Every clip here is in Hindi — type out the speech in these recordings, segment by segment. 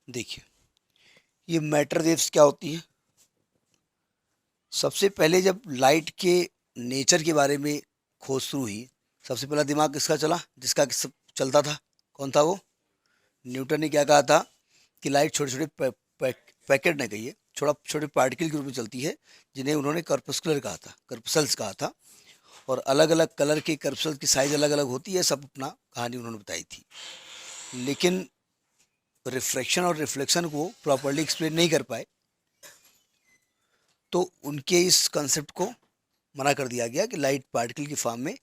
देखिए, ये मैटर वेव्स क्या होती हैं। सबसे पहले जब लाइट के नेचर के बारे में खोज शुरू हुई, सबसे पहला दिमाग किसका चला, जिसका सब चलता था, कौन था वो? न्यूटन ने क्या कहा था कि लाइट छोटे छोटे पैकेट नहीं कही है, छोटा छोटे पार्टिकल के रूप में चलती है, जिन्हें उन्होंने कर्पस्कुलर कहा था, कर्पसल्स कहा था। और अलग अलग कलर के कर्पसल्स की साइज अलग अलग होती है, सब अपना कहानी उन्होंने बताई थी। लेकिन रिफ्रैक्शन और रिफ्लेक्शन को प्रॉपरली एक्सप्लेन नहीं कर पाए, तो उनके इस कंसेप्ट को मना कर दिया गया कि लाइट पार्टिकल की फॉर्म में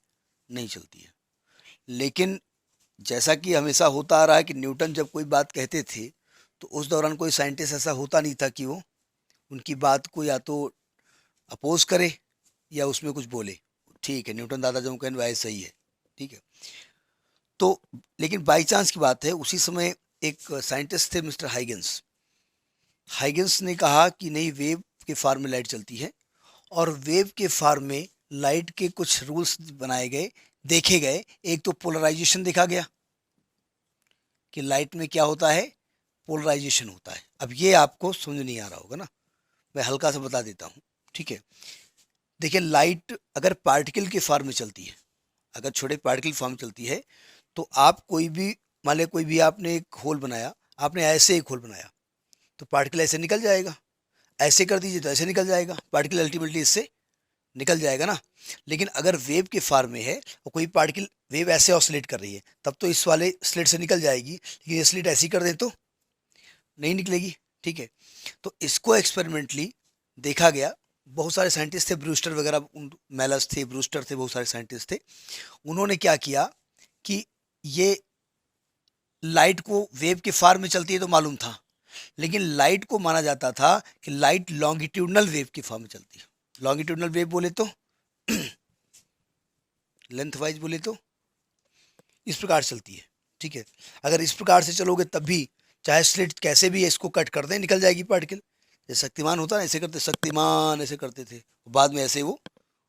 नहीं चलती है। लेकिन जैसा कि हमेशा होता आ रहा है कि न्यूटन जब कोई बात कहते थे, तो उस दौरान कोई साइंटिस्ट ऐसा होता नहीं था कि वो उनकी बात को या तो अपोज करे या उसमें कुछ बोले। ठीक है, न्यूटन दादा जो कहने वाले सही है, ठीक है। तो लेकिन बाई चांस की बात है, उसी समय एक साइंटिस्ट थे मिस्टर हाइगेंस। हाइगेंस ने कहा कि नहीं, वेव के फॉर्म में लाइट चलती है, और वेव के फॉर्म में लाइट के कुछ रूल्स बनाए गए, देखे गए। एक तो पोलराइजेशन देखा गया कि लाइट में क्या होता है, पोलराइजेशन होता है। अब ये आपको समझ नहीं आ रहा होगा ना, मैं हल्का सा बता देता हूँ, ठीक है। देखिए, लाइट अगर पार्टिकल के फॉर्म में चलती है, अगर छोटे पार्टिकल फॉर्म में चलती है, तो आप कोई भी, मान लिया कोई भी आपने एक होल बनाया, आपने ऐसे एक होल बनाया, तो पार्टिकल ऐसे निकल जाएगा। ऐसे कर दीजिए तो ऐसे निकल जाएगा, पार्टिकल अल्टीमेटली इससे निकल जाएगा ना। लेकिन अगर वेव के फॉर्म में है और कोई पार्टिकल, वेव ऐसे ऑसिलेट कर रही है, तब तो इस वाले स्लिट से निकल जाएगी। लेकिन ये स्लिट ऐसी कर दें तो नहीं निकलेगी, ठीक है। तो इसको एक्सपेरिमेंटली देखा गया। बहुत सारे साइंटिस्ट थे, ब्रूस्टर वगैरह, मेलस थे, ब्रूस्टर थे, बहुत सारे साइंटिस्ट थे। उन्होंने क्या किया कि ये लाइट को वेव के फॉर्म में चलती है तो मालूम था, लेकिन लाइट को माना जाता था कि लाइट लॉन्गिट्यूडनल वेव की फॉर्म में चलती है। लॉन्गिट्यूडनल वेव बोले तो, लेंथ वाइज बोले तो इस प्रकार से चलती है, ठीक है। अगर इस प्रकार से चलोगे तब भी, चाहे स्लिट कैसे भी इसको कट कर दें, निकल जाएगी पार्टिकल। जैसे शक्तिमान होता है, ऐसे करते शक्तिमान, ऐसे करते थे, बाद में ऐसे वो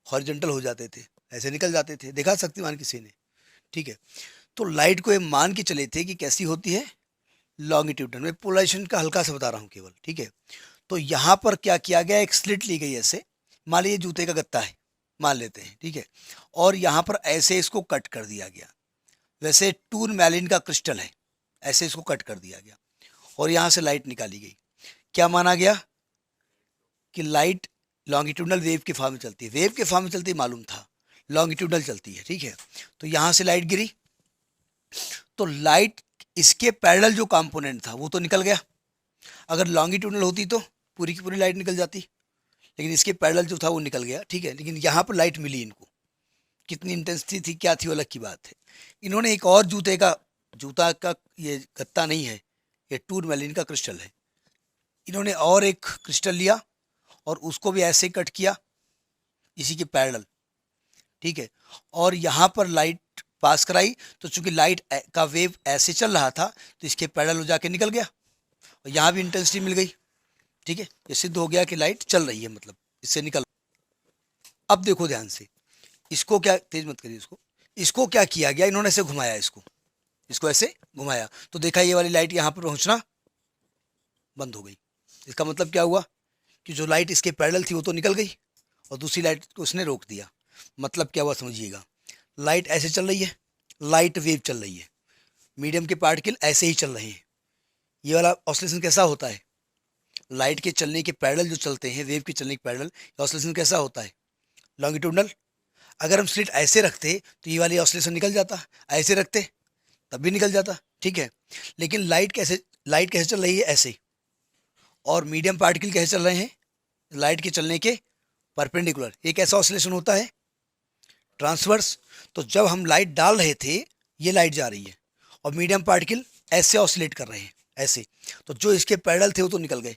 हॉरिजॉन्टल हो जाते थे, ऐसे निकल जाते थे। देखा शक्तिमान किसी ने, ठीक है। तो लाइट को ये मान के चले थे कि कैसी होती है, लॉन्गिट्यूडनल। मैं पोलराइजेशन का हल्का सा बता रहा हूँ केवल, ठीक है। तो यहाँ पर क्या किया गया, एक स्लिट ली गई ऐसे, मान लीजिए जूते का गत्ता है, मान लेते हैं, ठीक है। और यहाँ पर ऐसे इसको कट कर दिया गया, वैसे टून मैलिन का क्रिस्टल है, ऐसे इसको कट कर दिया गया, और यहाँ से लाइट निकाली गई। क्या माना गया कि लाइट लॉन्गिट्यूडनल वेव के फॉर्म में चलती है। वेव के फॉर्म में चलती है मालूम था, लॉन्गिट्यूडनल चलती है, ठीक है। तो यहाँ से लाइट गिरी, तो लाइट, इसके पैरेलल जो कंपोनेंट था वो तो निकल गया। अगर लॉन्गिट्यूडनल होती तो पूरी की पूरी लाइट निकल जाती, लेकिन इसके पैरेलल जो था वो निकल गया, ठीक है। लेकिन यहाँ पर लाइट मिली इनको, कितनी इंटेंसिटी थी, क्या थी, वो अलग की बात है। इन्होंने एक और जूता का ये गत्ता नहीं है, ये टूर मैलिन का क्रिस्टल है। इन्होंने और एक क्रिस्टल लिया और उसको भी ऐसे कट किया, इसी के पैरेलल, ठीक है। और यहाँ पर लाइट पास कराई, तो चूंकि लाइट का वेव ऐसे चल रहा था, तो इसके पैरेलल हो जाके निकल गया, और यहाँ भी इंटेंसिटी मिल गई, ठीक है। ये सिद्ध हो गया कि लाइट चल रही है, मतलब इससे निकल। अब देखो ध्यान से, इसको क्या, तेज मत करिए इसको, इसको क्या किया गया, इन्होंने ऐसे घुमाया, इसको इसको ऐसे घुमाया, तो देखा ये वाली लाइट यहाँ पर पहुँचना बंद हो गई। इसका मतलब क्या हुआ कि जो लाइट इसके पैरेलल थी वो तो निकल गई, और दूसरी लाइट को उसने रोक दिया। मतलब क्या हुआ समझिएगा, लाइट ऐसे चल रही है, लाइट वेव चल रही है, मीडियम के पार्टिकल ऐसे ही चल रहे हैं। ये वाला ऑसिलेशन कैसा होता है, लाइट के चलने के पैरेलल जो चलते हैं, वेव के चलने के पैरेलल, ऑसिलेशन कैसा होता है, लॉन्गिट्यूडनल। अगर हम स्लिट ऐसे रखते तो ये वाली ऑसिलेशन निकल जाता, ऐसे रखते तब भी निकल जाता, ठीक है। लेकिन लाइट कैसे चल रही है, ऐसे, और मीडियम पार्टिकल कैसे चल रहे हैं, लाइट के चलने के परपेंडिकुलर। ये कैसा ऑसिलेशन होता है, ट्रांसवर्स। तो जब हम लाइट डाल रहे थे, ये लाइट जा रही है, और मीडियम पार्टिकल ऐसे ऑसिलेट कर रहे हैं, ऐसे, तो जो इसके पैरेलल थे वो तो निकल गए।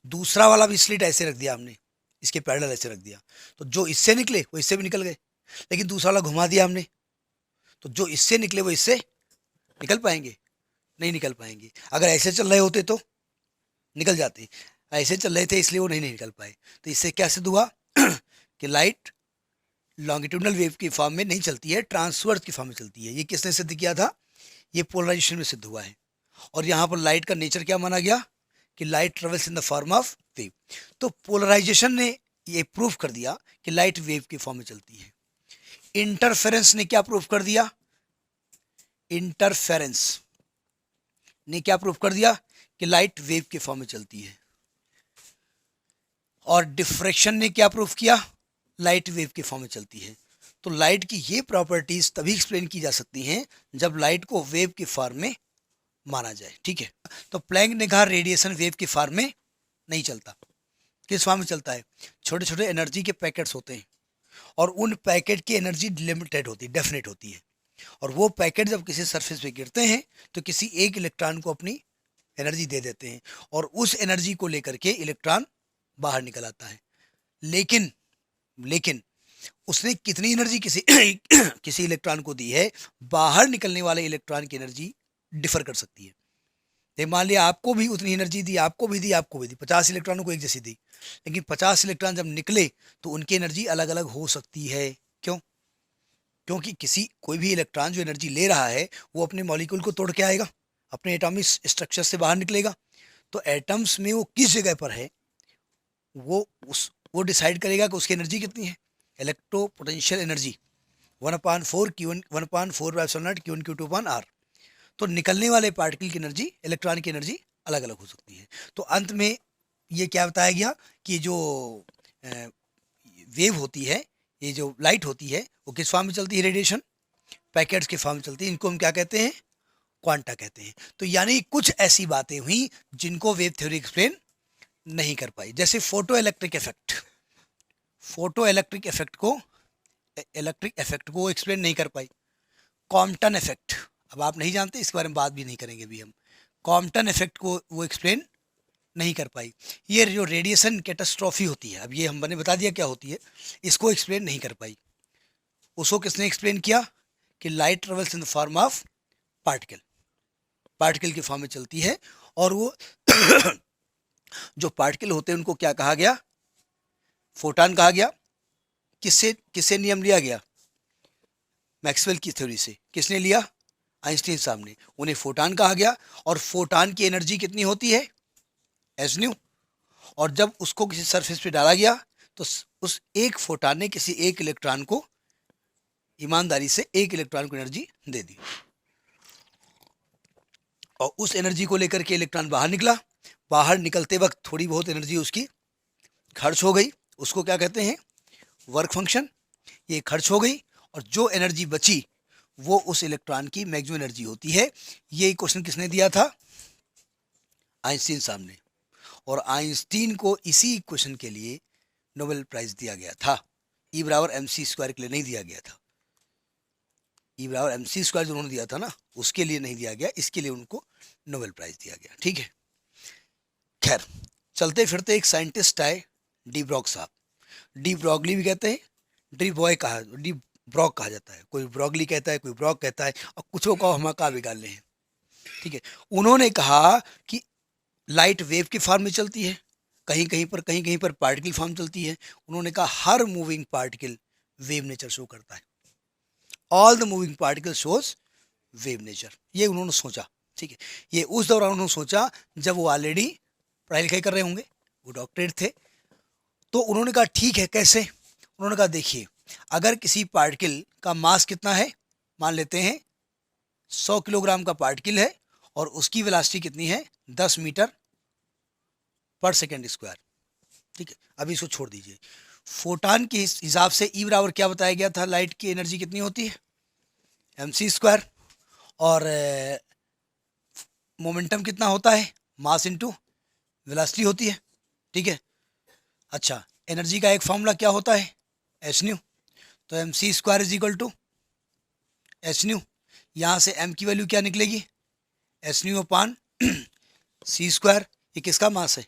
दूसरा वाला भी स्लिट ऐसे रख दिया हमने, इसके पैरेलल ऐसे रख दिया, तो जो इससे निकले वो इससे भी निकल गए। लेकिन दूसरा वाला घुमा दिया हमने, तो जो इससे निकले वो इससे निकल पाएंगे, नहीं निकल पाएंगे। अगर ऐसे चल रहे होते तो निकल जाते, ऐसे चल रहे थे इसलिए वो नहीं निकल पाए। तो इससे क्या सिद्ध हुआ कि लाइट लॉन्गिट्यूडनल वेव की फॉर्म में नहीं चलती है, ट्रांसवर्स की फॉर्म में चलती है। ये किसने सिद्ध किया था, ये पोलराइजेशन में सिद्ध हुआ है। और यहाँ पर लाइट का नेचर क्या माना गया कि light travels in the form of wave. तो पोलराइजेशन ने ये प्रूव कर दिया कि लाइट वेव के फॉर्म में चलती है। इंटरफेरेंस ने क्या प्रूव कर दिया, इंटरफेरेंस ने क्या प्रूव कर दिया कि लाइट वेव के फॉर्म में चलती है। और डिफ्रैक्शन ने क्या प्रूव किया, लाइट वेव के फॉर्म में चलती है। तो लाइट की ये प्रॉपर्टीज तभी एक्सप्लेन की जा सकती हैं जब लाइट को वेव के फॉर्म में माना जाए। ठीक है, तो प्लैंक ने कहा रेडिएशन वेव के फॉर्म में नहीं चलता। किस फॉर्म में चलता है, छोटे छोटे एनर्जी के पैकेट्स होते हैं और उन पैकेट की एनर्जी लिमिटेड होती है, डेफिनेट होती है। और वो पैकेट जब किसी सरफेस पे गिरते हैं तो किसी एक इलेक्ट्रॉन को अपनी एनर्जी दे देते हैं और उस एनर्जी को लेकर के इलेक्ट्रॉन बाहर निकल आता है। लेकिन उसने कितनी एनर्जी किसी किसी इलेक्ट्रॉन को दी है, बाहर निकलने वाले इलेक्ट्रॉन की एनर्जी डिफर कर सकती है। मान लिया आपको भी उतनी एनर्जी दी, आपको भी दी, 50 इलेक्ट्रॉनों को एक जैसी दी, लेकिन 50 इलेक्ट्रॉन जब निकले तो उनकी एनर्जी अलग अलग हो सकती है। क्यों? क्योंकि कोई भी इलेक्ट्रॉन जो एनर्जी ले रहा है वो अपने मॉलिक्यूल को तोड़ के आएगा, अपने एटॉमिक स्ट्रक्चर से बाहर निकलेगा। तो एटम्स में वो किस जगह पर है वो डिसाइड करेगा कि उसकी एनर्जी कितनी है। Electro potential energy 1/4 Q1 1/4 Q1 Q2/R। तो निकलने वाले पार्टिकल की एनर्जी, इलेक्ट्रॉन की एनर्जी अलग अलग हो सकती है। तो अंत में ये क्या बताया गया कि जो वेव होती है, ये जो लाइट होती है, वो किस फॉर्म में चलती है, रेडिएशन पैकेट्स के फॉर्म में चलती है। इनको हम क्या कहते हैं, क्वांटा कहते हैं। तो यानी कुछ ऐसी बातें हुई जिनको वेव थ्योरी एक्सप्लेन नहीं कर पाई, जैसे फोटो इलेक्ट्रिक इफेक्ट को एक्सप्लेन नहीं कर पाई। कॉम्पटन इफेक्ट, अब आप नहीं जानते, इसके बारे में बात भी नहीं करेंगे अभी हम। कॉम्पटन इफेक्ट को वो एक्सप्लेन नहीं कर पाई। ये जो रेडिएशन कैटास्ट्रॉफी होती है, अब ये हमने बता दिया क्या होती है, इसको एक्सप्लेन नहीं कर पाई। उसको किसने एक्सप्लेन किया कि light travels in the form of particle के फॉर्म में चलती है। और वो जो पार्टिकल होते हैं उनको क्या कहा गया, फोटॉन कहा गया। किससे नियम लिया गया, मैक्सवेल की थ्योरी से। किसने लिया, आइंस्टीन साहब ने। उन्हें फोटॉन कहा गया। और फोटॉन की एनर्जी कितनी होती है, एस न्यू। और जब उसको किसी सरफेस पे डाला गया तो उस एक फोटॉन ने किसी एक इलेक्ट्रॉन को, ईमानदारी से एक इलेक्ट्रॉन को एनर्जी दे दी, और उस एनर्जी को लेकर के इलेक्ट्रॉन बाहर निकला। बाहर निकलते वक्त थोड़ी बहुत एनर्जी उसकी खर्च हो गई, उसको क्या कहते हैं, वर्क फंक्शन। ये खर्च हो गई और जो एनर्जी बची वो उस इलेक्ट्रॉन की मैक्सिमम एनर्जी होती है। ये क्वेश्चन किसने दिया था, आइंस्टीन साहब ने। और आइंस्टीन को इसी क्वेश्चन के लिए नोबेल प्राइज दिया गया था। E=mc² के लिए नहीं दिया गया था। E=mc² जो उन्होंने दिया था ना, उसके लिए नहीं दिया गया, इसके लिए उनको नोबेल प्राइज दिया गया। ठीक है, खैर चलते फिरते एक साइंटिस्ट आए, डी ब्रॉग साहब। डी ब्रॉगली भी कहते हैं, डी ब्रॉग कहा जाता है, कोई ब्रॉगली कहता है, कोई ब्रॉग कहता है, और कुछों का हम का बिगाड़ने हैं। ठीक है, उन्होंने कहा कि लाइट वेव के फॉर्म में चलती है, कहीं कहीं पर पार्टिकल फॉर्म चलती है। उन्होंने कहा हर moving particle wave nature show करता है, all the moving particle shows wave nature. ये उन्होंने सोचा। ठीक है, ये उस दौरान उन्होंने सोचा जब वो ऑलरेडी पढ़ाई लिखाई कर रहे होंगे, वो डॉक्टरेट थे। तो उन्होंने कहा ठीक है, कैसे। उन्होंने कहा देखिए, अगर किसी पार्टिकल का मास कितना है, मान लेते हैं 100 किलोग्राम का पार्टिकल है और उसकी वेलोसिटी कितनी है, 10 मीटर पर सेकेंड स्क्वायर। ठीक है, अभी इसको छोड़ दीजिए। फोटॉन के हिसाब से E= क्या बताया गया था, लाइट की एनर्जी कितनी होती है, mc²। और मोमेंटम कितना होता है, मास इनटू वेलोसिटी होती है। ठीक है, अच्छा, एनर्जी का एक फॉर्मूला क्या होता है, एच न्यू। तो mc² = एच न्यू। यहाँ से m की वैल्यू क्या निकलेगी, एच न्यू अपान c²। ये किसका मास है,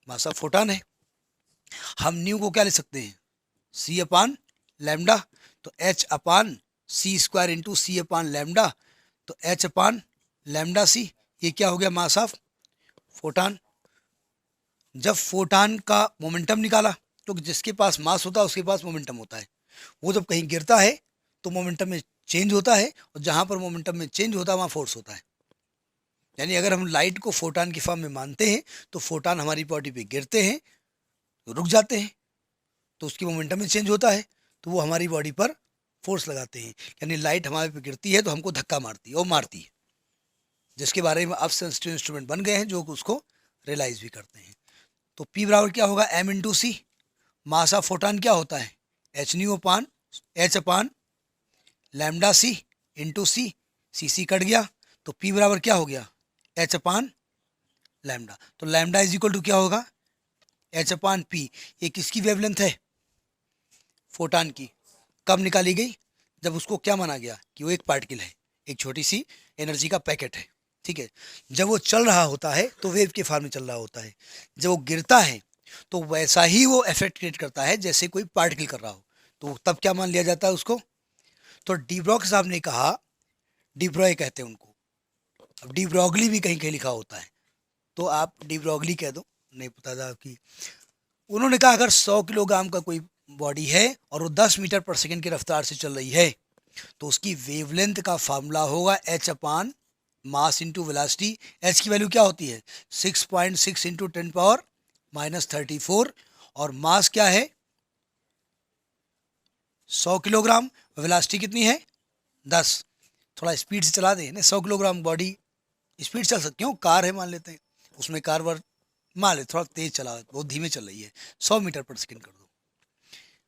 मास ऑफ फोटॉन है। हम न्यू को क्या ले सकते हैं, c/λ। तो h/c² इंटू c/λ। तो h/λc, ये क्या हो गया, मास ऑफ फोटॉन। जब फोटॉन का मोमेंटम निकाला, तो जिसके पास मास होता है उसके पास मोमेंटम होता है। वो जब कहीं गिरता है तो मोमेंटम में चेंज होता है, और जहाँ पर मोमेंटम में चेंज होता है वहाँ फोर्स होता है। यानी अगर हम लाइट को फोटान की फॉर्म में मानते हैं तो फोटान हमारी बॉडी पे गिरते हैं तो रुक जाते हैं, तो उसकी मोमेंटम में चेंज होता है, तो वो हमारी बॉडी पर फोर्स लगाते हैं। यानी लाइट हमारे पे गिरती है तो हमको धक्का मारती है, और मारती है, जिसके बारे में अब सेंसिटिव इंस्ट्रूमेंट बन गए हैं जो उसको रियलाइज भी करते हैं। तो पी बराबर क्या होगा, M into C. Mass of photon क्या होता है, H nu upon H upon lambda C into C. C cut गया तो पी बराबर क्या हो गया, एच अपान लैम्डा। तो लैम्डा इज इक्वल टू क्या होगा, एच अपान पी। ये किसकी वेवलेंथ है, फोटान की। कब निकाली गई, जब उसको क्या माना गया कि वो एक पार्टिकल है, एक छोटी सी एनर्जी का पैकेट है, ठीक है। जब वो चल रहा होता है तो वेव के फॉर्म में चल रहा होता है, जब वो गिरता है तो वैसा ही वो इफेक्ट क्रिएट करता है जैसे कोई पार्टिकल कर रहा हो, तो तब क्या मान लिया जाता है उसको। तो डी ब्रॉग साहब ने कहा, डी ब्रॉय कहते हैं उनको, अब डी ब्रॉगली भी कहीं कहीं लिखा होता है, तो आप डी ब्रॉगली कह दो, नहीं पता था कि। उन्होंने कहा अगर 100 किलोग्राम का कोई बॉडी है और वो 10 मीटर पर सेकंड की रफ्तार से चल रही है, तो उसकी वेवलेंथ का फार्मूला होगा एच अपान मास इंटू वेलोसिटी। एच की वैल्यू क्या होती है, 6.6 इंटू 10⁻⁻34, और मास क्या है 100 किलोग्राम, वेलोसिटी कितनी है 10। थोड़ा स्पीड से चला दें ना, 100 किलोग्राम बॉडी स्पीड चल सकती हूँ, कार है मान लेते हैं, उसमें कार वर मान ले थोड़ा तेज चला, बहुत धीमे चल रही है, 100 मीटर पर सेकंड कर दो।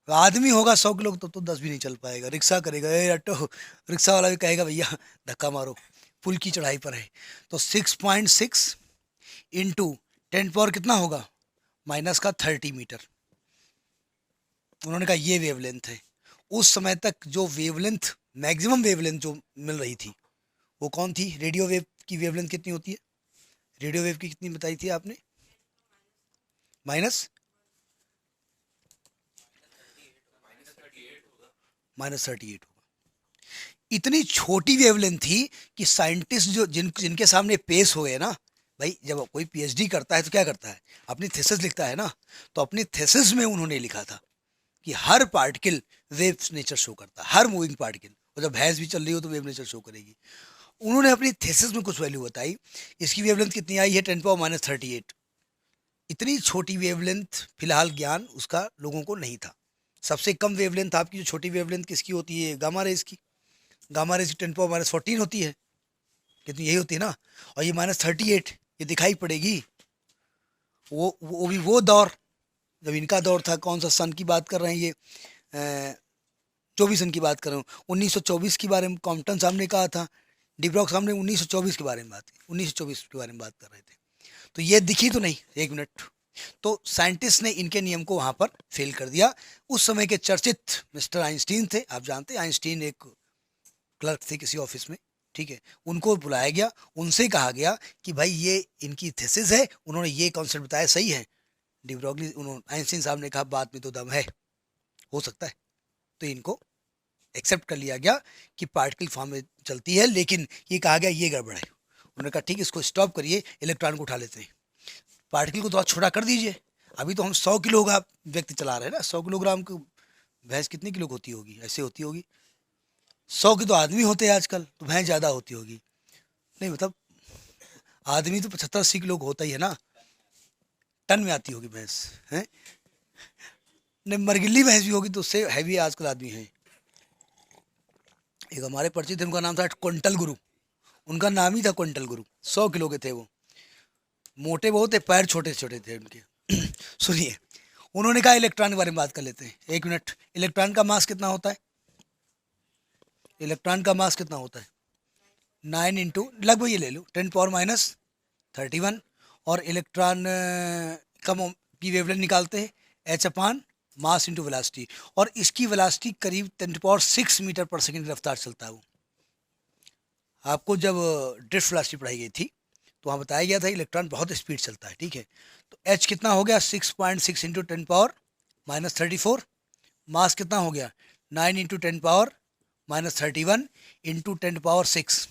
आदमी होगा 100 किलो तो 10 भी नहीं चल पाएगा, रिक्शा करेगा, ए ऑटो रिक्शा वाला भी कहेगा भैया धक्का मारो, पुल की चढ़ाई पर है। तो 6.6 इंटू 10 पावर कितना होगा, माइनस का 30 मीटर। उन्होंने कहा ये वेवलेंथ है। उस समय तक जो वेवलेंथ, मैक्सिमम वेवलेंथ जो मिल रही थी वो कौन थी, रेडियो वेव की वेवलेंथ कितनी होती है, रेडियो वेव की कितनी बताई थी आपने, माइनस -38 होगा। इतनी छोटी वेवलेंथ थी कि साइंटिस्ट जो जिनके सामने पेश हुए ना, भाई जब कोई पीएचडी करता है तो क्या करता है, अपनी थीसिस लिखता है ना, तो अपनी थीसिस में उन्होंने लिखा था कि हर पार्टिकल वेव नेचर शो करता है, हर मूविंग पार्टिकल, और जब भैंस भी चल रही हो तो वेव नेचर शो करेगी। उन्होंने अपनी थीसिस में कुछ वैल्यू बताई, इसकी वेवलेंथ कितनी आई है 10⁻⁻38। इतनी छोटी वेवलेंथ फिलहाल ज्ञान उसका लोगों को नहीं था। सबसे कम वेवलेंथ आपकी जो छोटी वेवलेंथ किसकी होती है, गामा रेज की। गामा रेज 10⁻⁻14 होती है, कितनी यही होती है ना, और ये -38 ये दिखाई पड़ेगी। वो भी वो दौर जब इनका दौर था, कौन सा सन की बात कर रहे हैं ये, 24 सन की बात कर रहा हूँ, 1924 के बारे में कॉम्पटन साहब ने कहा था, डिब्रॉक साहब ने 1924 के बारे में बात की, 1924 के बारे में बात कर रहे थे। तो ये दिखी तो नहीं, एक मिनट। तो साइंटिस्ट ने इनके नियम को वहाँ पर फेल कर दिया। उस समय के चर्चित मिस्टर आइंस्टीन थे, आप जानते हैं आइंस्टीन एक क्लर्क थे किसी ऑफिस में, ठीक है। उनको बुलाया गया, उनसे कहा गया कि भाई ये इनकी थीसिस है, उन्होंने ये कॉन्सेप्ट बताया सही है। डिब्रॉगली उन्होंने आइंस्टीन साहब ने कहा बात में तो दम है, हो सकता है। तो इनको एक्सेप्ट कर लिया गया कि पार्टिकल फॉर्म में चलती है, लेकिन ये कहा गया ये गड़बड़ है। उन्होंने कहा ठीक है इसको स्टॉप करिए, इलेक्ट्रॉन को उठा लेते हैं, पार्टिकल को थोड़ा छोटा कर दीजिए। अभी तो हम 100 किलो का व्यक्ति चला रहे हैं ना, 100 किलोग्राम की भैंस कितनी किलो होती होगी, ऐसे होती होगी 100 की तो आदमी होते हैं आजकल, तो भैंस ज़्यादा होती होगी, नहीं मतलब आदमी तो 75-80 किलो का होता ही है ना, टन में आती होगी भैंस है। नहीं मरगिल्ली भैंस भी होगी तो उससे हैवी आजकल आदमी है। एक हमारे परिचित थे, उनका नाम था क्विंटल गुरु, उनका नाम ही था क्विंटल गुरु। 100 किलो के थे वो, मोटे बहुत थे, पैर छोटे छोटे थे उनके। सुनिए, उन्होंने कहा इलेक्ट्रॉन के बारे में बात कर लेते हैं, एक मिनट। इलेक्ट्रॉन का मास कितना होता है, इलेक्ट्रॉन का मास कितना होता है 9 इंटू लगभग ये ले लो 10⁻31। और इलेक्ट्रॉन की वेवलेंथ निकालते हैं एच अपान मास इंटू वेलोसिटी, और इसकी वेलोसिटी करीब 10⁻6 मीटर पर सेकंड की रफ्तार चलता है वो। आपको जब ड्रिफ्ट वेलोसिटी पढ़ाई गई थी तो वहाँ बताया गया था इलेक्ट्रॉन बहुत स्पीड चलता है, ठीक है। तो एच कितना हो गया 6.6 इंटू 10⁻⁻34। मास कितना हो गया 9 इंटू 10⁻⁻31 इंटू 10⁻6,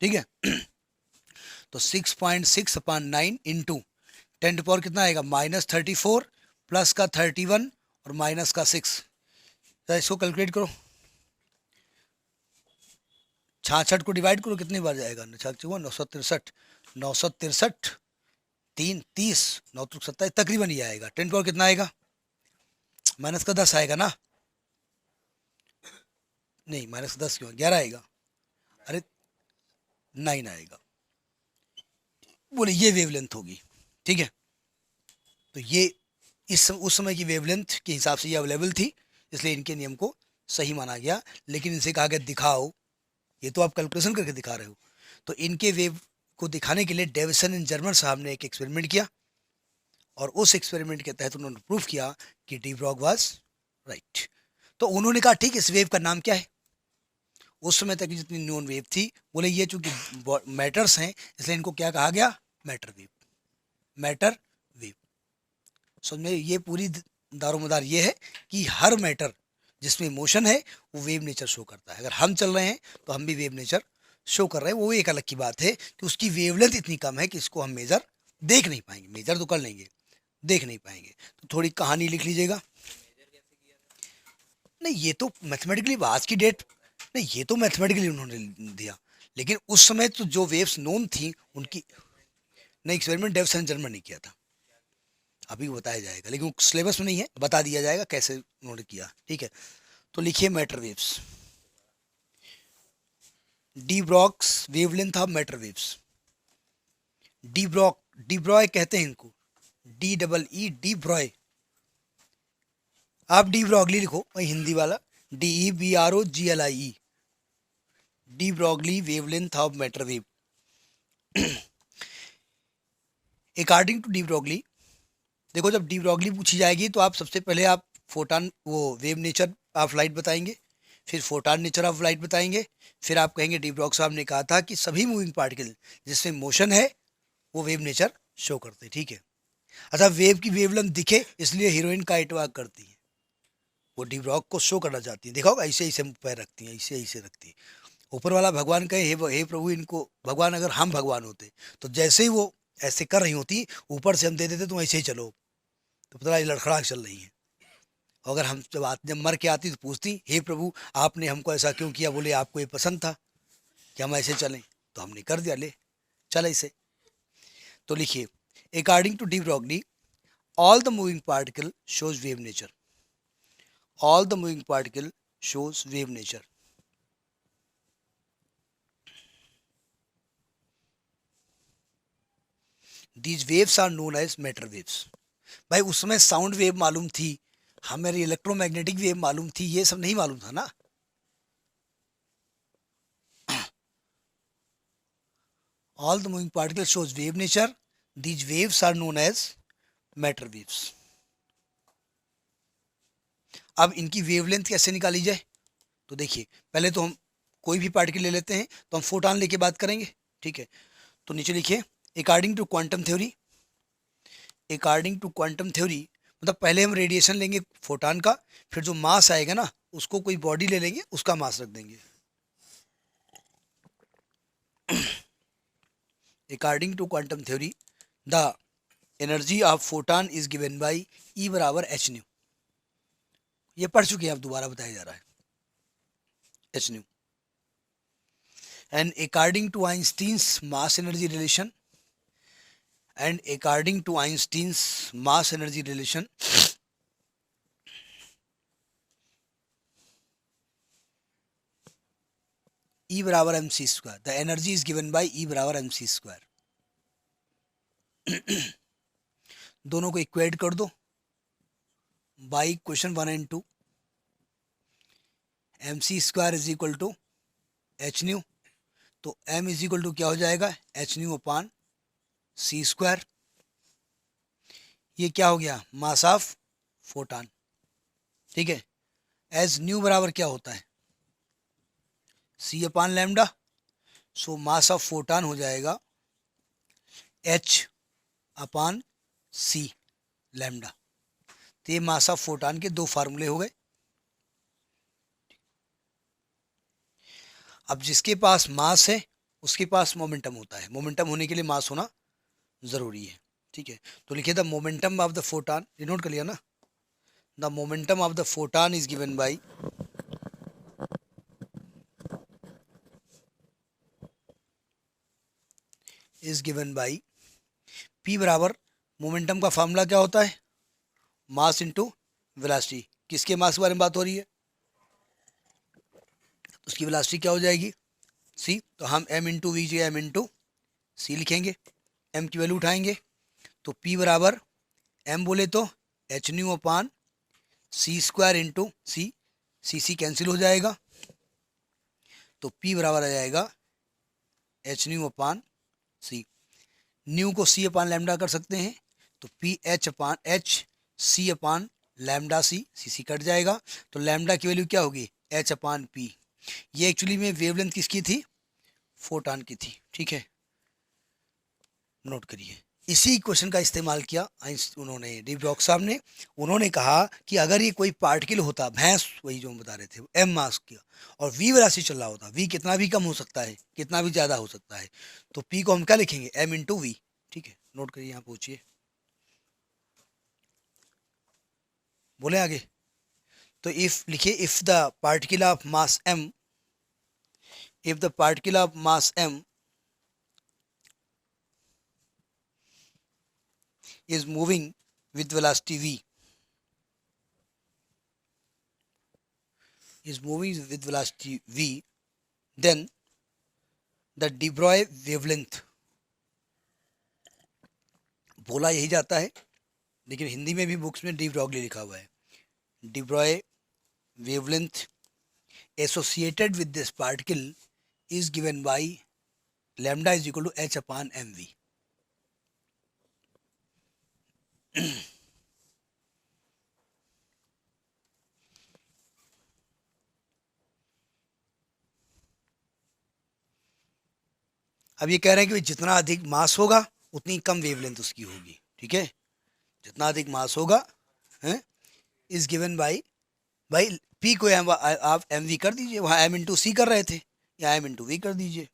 ठीक है। तो 6.6 अपान 9 इंटू 10 कितना आएगा -34 प्लस का 31 और माइनस का 6। तो इसको कैलकुलेट करो, 66 को डिवाइड करो, कितनी बार जाएगा? 963, 963, 3 30, 9 27, तकरीबन ये आएगा। 10 पावर कितना आएगा? माइनस का 10 आएगा ना? नहीं, माइनस 10 क्यों? 11 आएगा। अरे 9 आएगा। बोले ये वेवलेंथ होगी, ठीक है। तो ये उस समय की वेवलेंथ के हिसाब से ये अवेलेबल थी, इसलिए इनके नियम को सही माना गया। लेकिन इनसे कहा गया दिखाओ, ये तो आप कैलकुलेशन करके दिखा रहे हो। तो इनके वेव को दिखाने के लिए डेविसन एंड जर्मर साहब ने एक एक्सपेरिमेंट किया, और उस एक्सपेरिमेंट के तहत उन्होंने प्रूव किया कि डी ब्रॉग वाज राइट। तो उन्होंने कहा ठीक, इस वेव का नाम क्या है? उस समय तक जितनी नोन वेव थी, बोले ये चूंकि मैटर्स हैं, इसलिए इनको क्या कहा गया? Matter wave. Matter wave. समझ में? ये पूरी दारोमदार ये है कि हर मैटर जिसमें मोशन है वो वेव नेचर शो करता है। अगर हम चल रहे हैं तो हम भी वेव नेचर शो कर रहे हैं। वो एक अलग की बात है कि उसकी वेवलेंथ इतनी कम है कि इसको हम मेजर देख नहीं पाएंगे। मेजर तो कर लेंगे, देख नहीं पाएंगे। तो थोड़ी कहानी लिख लीजिएगा। नहीं, ये तो मैथमेटिकली आज की डेट, नहीं ये तो मैथमेटिकली उन्होंने दिया, लेकिन उस समय तो जो वेव्स नोन थी उनकी, नहीं एक्सपेरिमेंट डेविसन जर्मन ने किया था, अभी बताया जाएगा, लेकिन सिलेबस में नहीं है, बता दिया जाएगा कैसे उन्होंने किया, ठीक है। तो लिखिए matter waves, de Broglie's wavelength of matter waves. De Broglie कहते हैं इनको, डी ब्रॉय। आप डी ब्रॉगली लिखो, वही हिंदी वाला, DEBROGLIE, de Broglie wavelength of matter wave. According to de Broglie, देखो जब डी ब्रॉगली पूछी जाएगी तो आप सबसे पहले आप फोटान वो वेव नेचर ऑफ लाइट बताएंगे, फिर फोटान नेचर ऑफ लाइट बताएंगे, फिर आप कहेंगे डी ब्रॉग साहब ने कहा था कि सभी मूविंग पार्टिकल जिसमें मोशन है वो वेव नेचर शो करते हैं, ठीक है। अच्छा, वेव की वेवलेंथ दिखे इसलिए हीरोइन काइट वॉक करती है, वो डी ब्रॉग को शो करना चाहती है। देखा होगा ऐसे ऐसे पैर रखती हैं, ऐसे ऐसे रखती है। ऊपर वाला भगवान कहे हे प्रभु इनको, भगवान अगर हम भगवान होते तो जैसे ही वो ऐसे कर रही होती, ऊपर से हम दे देते तुम ऐसे ही चलो, तो पता लड़खड़ा चल रही है। अगर हम जब मर के आती तो पूछती हे प्रभु आपने हमको ऐसा क्यों किया? बोले आपको ये पसंद था कि हम ऐसे चलें, तो हमने कर दिया, ले चल ऐसे। तो लिखिए according to de Broglie, all the moving particle shows wave nature, all the moving particle shows wave nature. These waves are known as matter waves. भाई उस समय साउंड वेव मालूम थी, हमें इलेक्ट्रोमैग्नेटिक वेव मालूम थी, ये सब नहीं मालूम था ना। All the moving particles shows wave nature. These waves are known as matter waves. अब इनकी वेवलेंथ कैसे निकाली जाए? तो देखिए पहले तो हम कोई भी पार्टिकल ले लेते हैं तो हम फोटॉन लेके बात करेंगे, ठीक है। तो नीचे लिखिए according to quantum theory, according to quantum theory मतलब पहले हम रेडिएशन लेंगे फोटॉन का, फिर जो मास आएगा ना उसको कोई बॉडी ले लेंगे, उसका मास रख देंगे। According to quantum theory, the energy of photon is given by E बराबर एच न्यू। ये पढ़ चुके हैं, आप दोबारा बताया जा रहा है, H nu. And according to Einstein's mass energy relation, and according to Einstein's mass energy relation, E बराबर m c square, the energy is given by E बराबर एम सी स्क्वायर। दोनों को इक्वेट कर दो by question 1 and 2। M c square is equal to h nu, तो एम इज इक्वल टू क्या हो जाएगा? H nu upon c square. ये क्या हो गया? मास ऑफ फोटॉन, ठीक है। एज न्यू बराबर क्या होता है? C upon lambda. So mass of photon हो जाएगा एच अपान सी लैम्डा। तो ये मास ऑफ फोटॉन के दो फार्मूले हो गए। अब जिसके पास मास है उसके पास मोमेंटम होता है, मोमेंटम होने के लिए मास होना ज़रूरी है, ठीक है। तो लिखिए the momentum of the photon, ये नोट कर लिया ना, the momentum of the photon is given by is given by P बराबर, मोमेंटम का फार्मूला क्या होता है, मास इंटू वेलोसिटी। किसके मास के बारे में बात हो रही है, तो उसकी वेलोसिटी क्या हो जाएगी, सी। तो हम m इंटू वी जी एम इंटू सी लिखेंगे, m की वैल्यू उठाएंगे तो p बराबर m बोले तो H nu upon c square into C, सी कैंसिल हो जाएगा तो p बराबर आ जाएगा एच न्यू अपान सी। न्यू को सी अपान लैम्डा कर सकते हैं तो पी एच अपान एच सी अपान लैम्डा सी, सी कट जाएगा तो लैम्डा की वैल्यू क्या होगी, एच अपान पी। ये एक्चुअली में वेवलेंथ किसकी थी, फोटॉन की थी, ठीक है, नोट करिए। इसी क्वेश्चन का इस्तेमाल किया उन्होंने, डी ब्रॉक साहब ने। उन्होंने कहा कि अगर ये कोई पार्टिकल होता, भैंस, वही जो हम बता रहे थे, एम मास किया और वी वेलोसिटी चल रहा होता, वी कितना भी कम हो सकता है, कितना भी ज़्यादा हो सकता है, तो पी को हम क्या लिखेंगे, एम इंटू वी, ठीक है, नोट करिए, यहाँ पूछिए, बोले आगे। तो इफ लिखिए, if the particle of mass m, if the particle of mass m is moving with velocity v, is moving with velocity v, then the de Broglie wavelength, बोला यही जाता है लेकिन हिंदी में भी बुक्स में डी ब्रॉगली लिखा हुआ है, de Broglie wavelength associated with this particle is given by lambda is equal to h upon mv। अब ये कह रहे हैं कि जितना अधिक मास होगा उतनी कम वेवलेंथ उसकी होगी, ठीक है, जितना अधिक मास होगा है, इज गिवन बाई, भाई पी को आप एम वी कर दीजिए, वहाँ एम इंटू सी कर रहे थे, या एम इंटू वी कर दीजिए।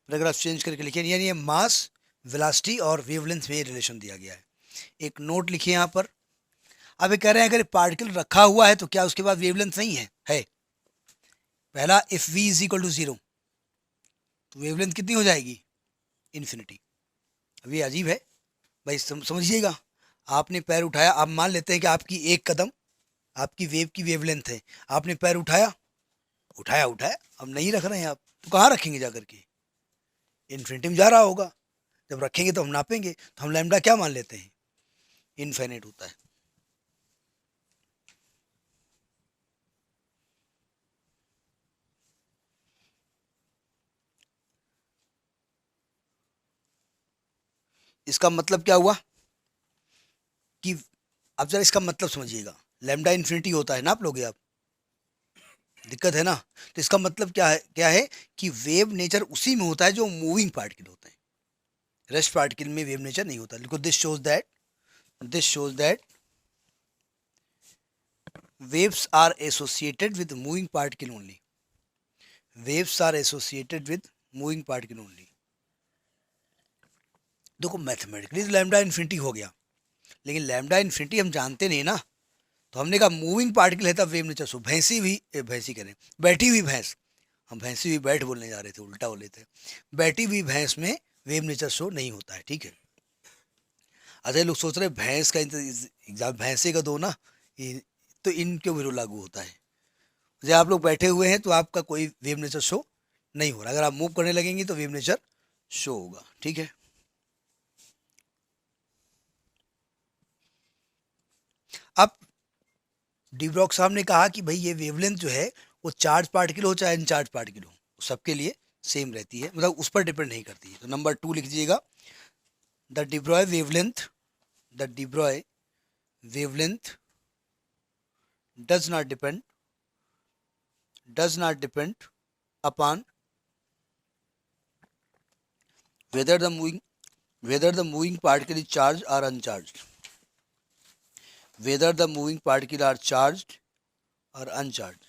पैराग्राफ चेंज करके लिखिए, यानी ये मास, वेलोसिटी और वेवलेंथ में रिलेशन दिया गया है। एक नोट लिखिए यहाँ पर। अब ये कह रहे हैं अगर पार्टिकल रखा हुआ है तो क्या उसके बाद वेवलेंथ नहीं है। पहला, if v is equal to 0 तो वेवलेंथ कितनी हो जाएगी, इन्फिनिटी। अब ये अजीब है भाई, समझिएगा, आपने पैर उठाया, आप मान लेते हैं कि आपकी एक कदम आपकी वेव की वेवलेंथ है, आपने पैर उठाया, अब नहीं रख रहे हैं आप, तो कहाँ रखेंगे जा करके, इन्फिनिटी में जा रहा होगा, जब रखेंगे तो हम नापेंगे, तो हम लैम्डा क्या मान लेते हैं, इनफाइनाइट होता है। इसका मतलब क्या हुआ कि, अब जरा इसका मतलब समझिएगा, लैम्डा इन्फिनिटी होता है ना, आप लोग, आप दिक्कत है ना, तो इसका मतलब क्या है कि वेव नेचर उसी में होता है जो मूविंग पार्टिकल होते हैं, रेस्ट पार्टिकल में वेव नेचर नहीं होता। देखो, this shows that waves are associated with moving particle only, waves are associated with moving particle only। देखो, मैथमेटिकली लैम्डा इन्फिनिटी हो गया, लेकिन लैम्डा इन्फिनिटी हम जानते नहीं ना, तो हमने कहा मूविंग पार्टिकल है तब वेव नेचर शो। भैंसी करें, बैठी हुई भैंस, हम भैंसी हुई बैठ बोलने जा रहे थे, उल्टा बोले थे, बैठी हुई भैंस में वेव नेचर शो नहीं होता है, ठीक है। अच्छा, लोग सोच रहे भैंस का एग्जाम भैंसे का दो ना, तो इनके विरुद्ध लागू होता है। जब आप लोग बैठे हुए हैं तो आपका कोई वेव नेचर शो नहीं हो रहा, अगर आप मूव करने लगेंगे तो वेव नेचर शो होगा, ठीक है। अब डी ब्रॉक साहब ने कहा कि भाई ये वेवलेंथ जो है वो चार्ज पार्टिकल हो चाहे अनचार्ज पार्टिकल हो, सबके लिए सेम रहती है, मतलब उस पर डिपेंड नहीं करती है। तो नंबर 2 लिख दीजिएगा, the D Broglie wavelength does not depend upon whether the moving particle is charged or uncharged, whether the moving particle are charged or uncharged।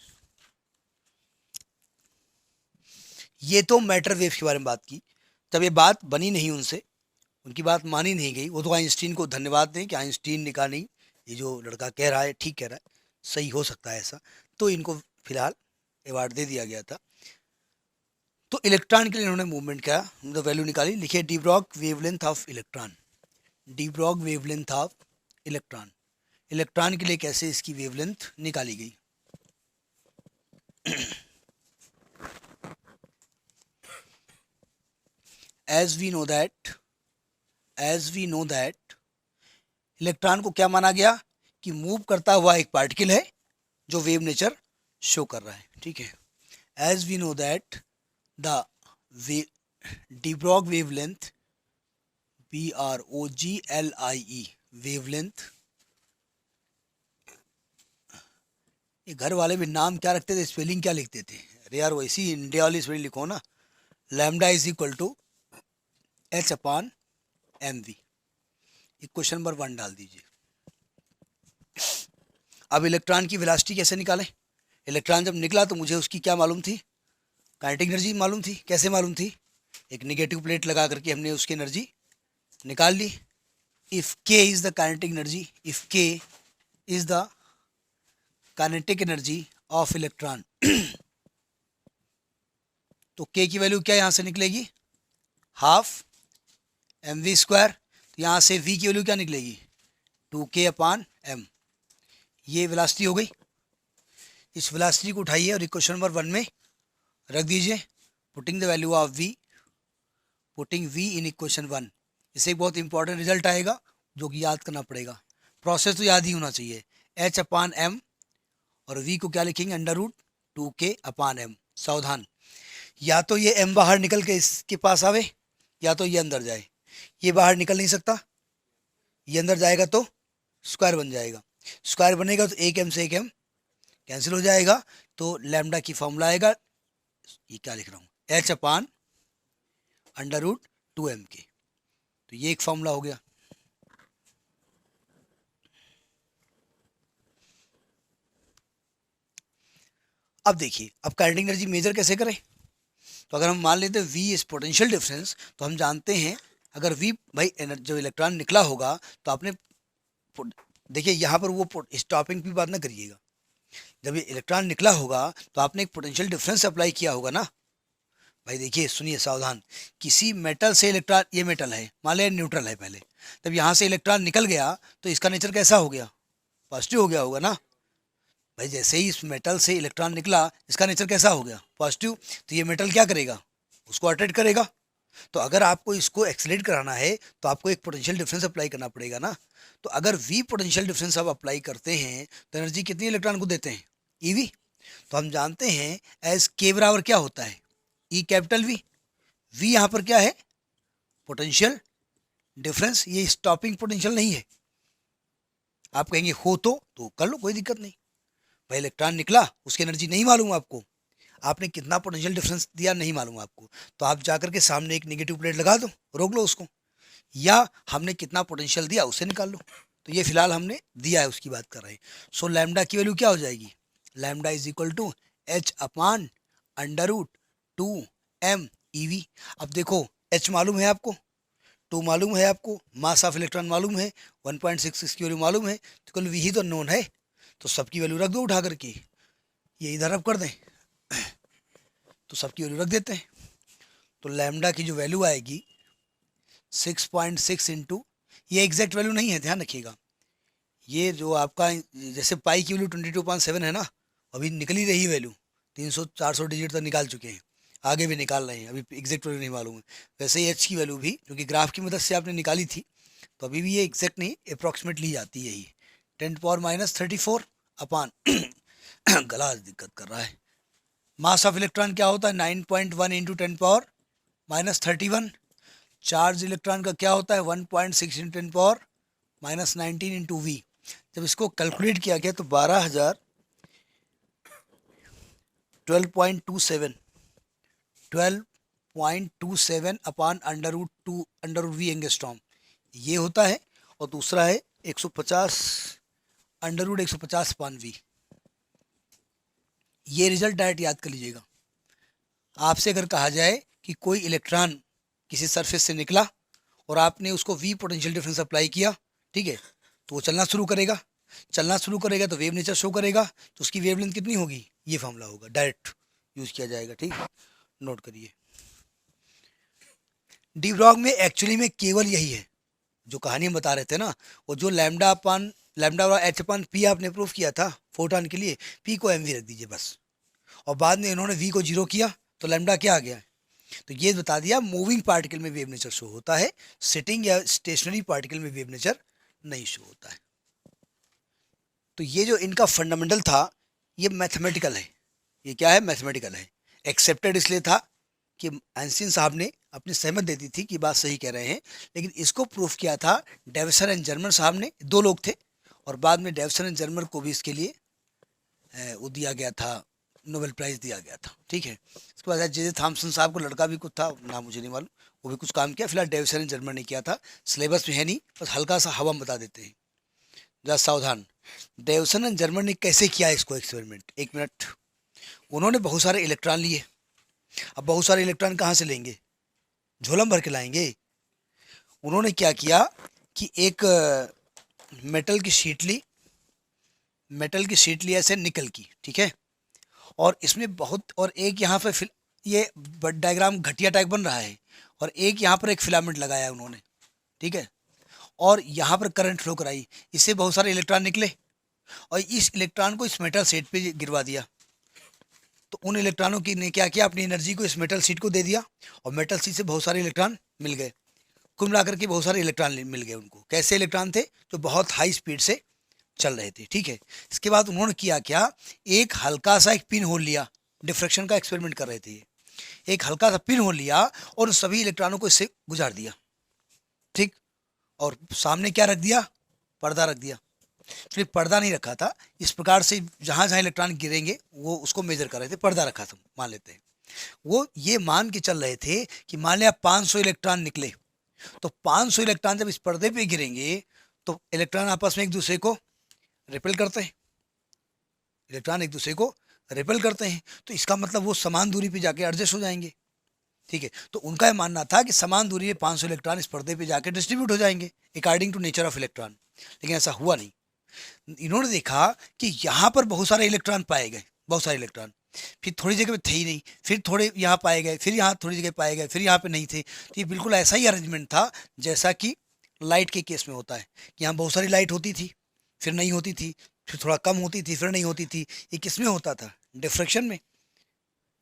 ये तो मैटर वेव के बारे में बात की, तब ये बात बनी नहीं, उनकी बात मानी नहीं गई। वो तो आइंस्टीन को धन्यवाद दें कि आइंस्टीन ने कहा नहीं, ये जो लड़का कह रहा है ठीक कह रहा है, सही हो सकता है ऐसा, तो इनको फिलहाल अवार्ड दे दिया गया था। तो इलेक्ट्रॉन के लिए इन्होंने मूवमेंट का मतलब वैल्यू निकाली, लिखिए de Broglie wavelength of electron, de Broglie wavelength of electron, electron के लिए कैसे इसकी वेवलेंथ निकाली गई। as we know that electron को क्या माना गया कि मूव करता हुआ एक पार्टिकल है जो वेव नेचर शो कर रहा है, ठीक है। as we know that the de Broglie wavelength, BROGLIE wavelength, ये घर वाले भी नाम क्या रखते थे, स्पेलिंग क्या लिखते थे, अरे यार वैसी इंडिया वाली स्पेलिंग लिखो ना, lambda is equal to h upon m v, question number 1 डाल दीजिए। अब इलेक्ट्रॉन की वेलोसिटी कैसे निकालें, इलेक्ट्रॉन जब निकला तो मुझे उसकी क्या मालूम थी, काइनेटिक एनर्जी मालूम थी। कैसे मालूम थी, एक नेगेटिव प्लेट लगा करके हमने उसकी एनर्जी निकाल ली। If k is the kinetic energy, if k is the kinetic energy of electron, तो के की वैल्यू क्या यहां से निकलेगी, हाफ एम वी स्क्वायर। तो यहाँ से v की वैल्यू क्या निकलेगी, 2k अपॉन m। ये वेलोसिटी हो गई। इस वेलोसिटी को उठाइए और इक्वेशन नंबर 1 में रख दीजिए, putting the value of v, putting v in equation 1। इससे एक बहुत इंपॉर्टेंट रिजल्ट आएगा जो कि याद करना पड़ेगा। प्रोसेस तो याद ही होना चाहिए, h अपॉन m और v को क्या लिखेंगे, under root 2k upon m। सावधान, या तो ये m बाहर निकल के इसके पास आवे या तो ये अंदर जाए। ये बाहर निकल नहीं सकता, ये अंदर जाएगा तो स्क्वायर बन जाएगा, स्क्वायर बनेगा तो एक m से एक m कैंसिल हो जाएगा, तो लैम्डा की फॉर्मूला आएगा, ये क्या लिख रहा हूँ, h upon under root 2m के। तो ये एक फॉर्मूला हो गया। अब देखिए, अब काइनेटिक एनर्जी मेजर कैसे करें। तो अगर हम मान लेते हैं v इज पोटेंशियल डिफरेंस, तो हम जानते हैं अगर v भाई जब इलेक्ट्रॉन निकला होगा तो आपने देखिए यहाँ पर वो स्टॉपिंग की बात ना करिएगा, जब ये इलेक्ट्रॉन निकला होगा तो आपने एक पोटेंशियल डिफरेंस अप्लाई किया होगा ना भाई। देखिए सुनिए सावधान, किसी मेटल से इलेक्ट्रॉन, ये मेटल है मान लिया न्यूट्रल है पहले, तब यहाँ से इलेक्ट्रॉन निकल गया तो इसका नेचर कैसा हो गया, पॉजिटिव हो गया होगा ना भाई। जैसे ही इस मेटल से इलेक्ट्रॉन निकला इसका नेचर कैसा हो गया, पॉजिटिव। तो ये मेटल क्या करेगा, उसको अट्रैक्ट करेगा। तो अगर आपको इसको एक्सेलरेट कराना है तो आपको एक पोटेंशियल डिफरेंस अप्लाई करना पड़ेगा ना। तो अगर v पोटेंशियल डिफरेंस आप अप्लाई करते हैं तो एनर्जी कितनी इलेक्ट्रॉन को देते हैं, ev। तो हम जानते हैं एज k बराबर क्या होता है, e कैपिटल v। v यहाँ पर क्या है, पोटेंशियल डिफरेंस, ये स्टॉपिंग पोटेंशियल नहीं है। आप कहेंगे हो तो कर लो, कोई दिक्कत नहीं भाई। इलेक्ट्रॉन निकला, उसकी एनर्जी नहीं मालूम आपको, आपने कितना पोटेंशियल डिफरेंस दिया नहीं मालूम आपको, तो आप जाकर के सामने एक नेगेटिव प्लेट लगा दो, रोक लो उसको, या हमने कितना पोटेंशियल दिया उससे निकाल लो। तो ये फिलहाल हमने दिया है उसकी बात कर रहे हैं। सो लैम्डा की वैल्यू क्या हो जाएगी, lambda is equal to h upon under root 2m ev। अब देखो h मालूम है आपको, 2 मालूम है आपको, मास ऑफ इलेक्ट्रॉन मालूम है, 1.66 की वैल्यू मालूम है, तो कल v ही तो नोन है, तो सबकी वैल्यू रख दो उठा करके, ये इधर अब कर दें तो सबकी वैल्यू रख देते हैं। तो लैम्डा की जो वैल्यू आएगी 6.6 इंटू, ये एग्जैक्ट वैल्यू नहीं है, ध्यान रखिएगा। ये जो आपका जैसे पाई की वैल्यू 22.7 है ना, अभी निकल ही रही वैल्यू, 300-400 डिजिट तक निकाल चुके हैं, आगे भी निकाल रहे हैं, अभी एग्जैक्ट वैल्यू नहीं मालूम है। वैसे ही एच की वैल्यू भी क्योंकि ग्राफ की मदद से आपने निकाली थी, तो अभी भी ये एग्जैक्ट नहीं, अप्रॉक्सीमेट ली जाती है। यही 10⁻34 अपान गला दिक्कत कर रहा है। मास ऑफ इलेक्ट्रॉन क्या होता है, 9.1 इंटू 10⁻31। चार्ज इलेक्ट्रॉन का क्या होता है, 1.6 इंटू 10⁻19 इंटू वी। जब इसको कैलकुलेट किया गया तो 12,000 upon under root v angstrom ये होता है, और दूसरा है 150 अंडर रूट 150 अपान वी। ये रिजल्ट डायरेक्ट याद कर लीजिएगा। आपसे अगर कहा जाए कि कोई इलेक्ट्रॉन किसी सरफेस से निकला और आपने उसको वी पोटेंशियल डिफरेंस अप्लाई किया, ठीक है, तो वो चलना शुरू करेगा। चलना शुरू करेगा तो वेव नेचर शो करेगा, तो उसकी वेवलेंथ कितनी होगी, ये फॉर्मूला होगा, डायरेक्ट यूज़ किया जाएगा। ठीक, नोट करिए। डी ब्रॉग में एक्चुअली में केवल यही है जो कहानी हम बता रहे थे ना, वो जो लैम्डा और एच अपन पी आपने प्रूव किया था फोटॉन के लिए, पी को एम वी रख दीजिए बस, और बाद में इन्होंने वी को जीरो किया तो लैम्डा क्या आ गया। तो ये बता दिया मूविंग पार्टिकल में वेव नेचर शो होता है, सिटिंग या स्टेशनरी पार्टिकल में वेव नेचर नहीं शो होता है। तो ये जो इनका फंडामेंटल था ये मैथमेटिकल है। ये क्या है, मैथमेटिकल है। एक्सेप्टेड इसलिए था कि आइंस्टीन साहब ने अपनी सहमत देती थी कि बात सही कह रहे हैं, लेकिन इसको प्रूफ किया था डेविसन एंड जर्मर साहब ने, दो लोग थे, और बाद में डेविसन एंड जर्मर को भी इसके लिए वो दिया गया था, नोबेल प्राइज़ दिया गया था। ठीक है, इसके बाद जे जे थॉमसन साहब को लड़का भी कुछ था, नाम मुझे नहीं मालूम, वो भी कुछ काम किया। फिलहाल डेविसन एंड जर्मर ने किया था, सिलेबस में है नहीं, बस हल्का सा हवा में बता देते हैं, ज़रा सावधान। डेविसन एंड जर्मर ने कैसे किया इसको एक्सपेरिमेंट, एक मिनट। उन्होंने बहुत सारे इलेक्ट्रॉन लिए। अब बहुत सारे इलेक्ट्रॉन कहाँ से लेंगे, झोलम भर के लाएंगे। उन्होंने क्या किया कि एक मेटल की शीट ली, मेटल की शीट ली ऐसे निकल की, ठीक है, और इसमें बहुत, और एक यहाँ पे ये डायग्राम घटिया टाइप बन रहा है, और एक यहाँ पर एक फिलामेंट लगाया उन्होंने, ठीक है, और यहाँ पर करंट फ्लो कराई, इससे बहुत सारे इलेक्ट्रॉन निकले, और इस इलेक्ट्रॉन को इस मेटल शीट पे गिरवा दिया। तो उन इलेक्ट्रॉनों की ने क्या किया, अपनी एनर्जी को इस मेटल शीट को दे दिया, और मेटल शीट से बहुत सारे इलेक्ट्रॉन मिल गए। कुल मिलाकर के बहुत सारे इलेक्ट्रॉन मिल गए उनको। कैसे इलेक्ट्रॉन थे, जो बहुत हाई स्पीड से चल रहे थे। ठीक है, इसके बाद उन्होंने किया क्या, एक हल्का सा एक पिन होल लिया, डिफ्रैक्शन का एक्सपेरिमेंट कर रहे थे ये, एक हल्का सा पिन होल लिया और सभी इलेक्ट्रॉनों को इससे गुजार दिया। ठीक, और सामने क्या रख दिया, पर्दा रख दिया। फिर पर्दा नहीं रखा था, इस प्रकार से जहाँ जहाँ इलेक्ट्रॉन गिरेंगे वो उसको मेजर कर रहे थे, पर्दा रखा था मान लेते हैं। वो ये मान के चल रहे थे कि मान लिया 500 इलेक्ट्रॉन निकले, तो 500 इलेक्ट्रॉन जब इस पर्दे पे गिरेंगे तो इलेक्ट्रॉन आपस में एक दूसरे को रिपेल करते हैं, इलेक्ट्रॉन एक दूसरे को रिपेल करते हैं, तो इसका मतलब वो समान दूरी पे जाके एडजस्ट हो जाएंगे। ठीक है, तो उनका यह मानना था कि समान दूरी पे 500 इलेक्ट्रॉन इस पर्दे पे जाके डिस्ट्रीब्यूट हो जाएंगे according to nature of electron, लेकिन ऐसा हुआ नहीं। इन्होंने देखा कि यहाँ पर बहुत सारे इलेक्ट्रॉन पाए गए, बहुत सारे इलेक्ट्रॉन, फिर थोड़ी जगह पे थे ही नहीं, फिर थोड़े यहाँ पाए गए, फिर यहाँ थोड़ी जगह पाए गए, फिर यहाँ पे नहीं थे। तो ये बिल्कुल ऐसा ही अरेंजमेंट था जैसा कि लाइट के केस में होता है कि यहाँ बहुत सारी लाइट होती थी, फिर नहीं होती थी, फिर थोड़ा कम होती थी, फिर नहीं होती थी। ये किस में होता था, डिफ्रैक्शन में,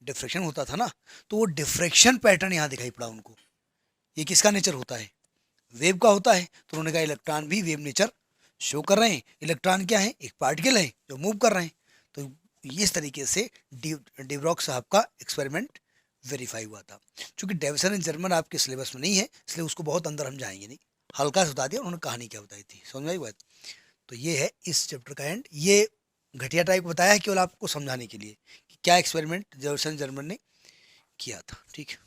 डिफ्रैक्शन होता था ना। तो वो डिफ्रैक्शन पैटर्न यहाँ दिखाई पड़ा उनको। ये किसका नेचर होता है, वेव का होता है। तो उन्होंने कहा इलेक्ट्रॉन भी वेव नेचर शो कर रहे हैं। इलेक्ट्रॉन क्या है, एक पार्टिकल है जो मूव कर रहे हैं। तो इस तरीके से डिब्रॉक साहब का एक्सपेरिमेंट वेरीफाई हुआ था। चूंकि डेविसन एंड जर्मर आपके सिलेबस में नहीं है, इसलिए उसको बहुत अंदर हम जाएंगे नहीं, हल्का से बता दिया उन्होंने कहानी क्या बताई थी, समझ में आई बात। तो ये है इस चैप्टर का एंड। ये घटिया टाइप बताया है केवल आपको समझाने के लिए कि क्या एक्सपेरिमेंट डेविसन जर्मर ने किया था। ठीक है।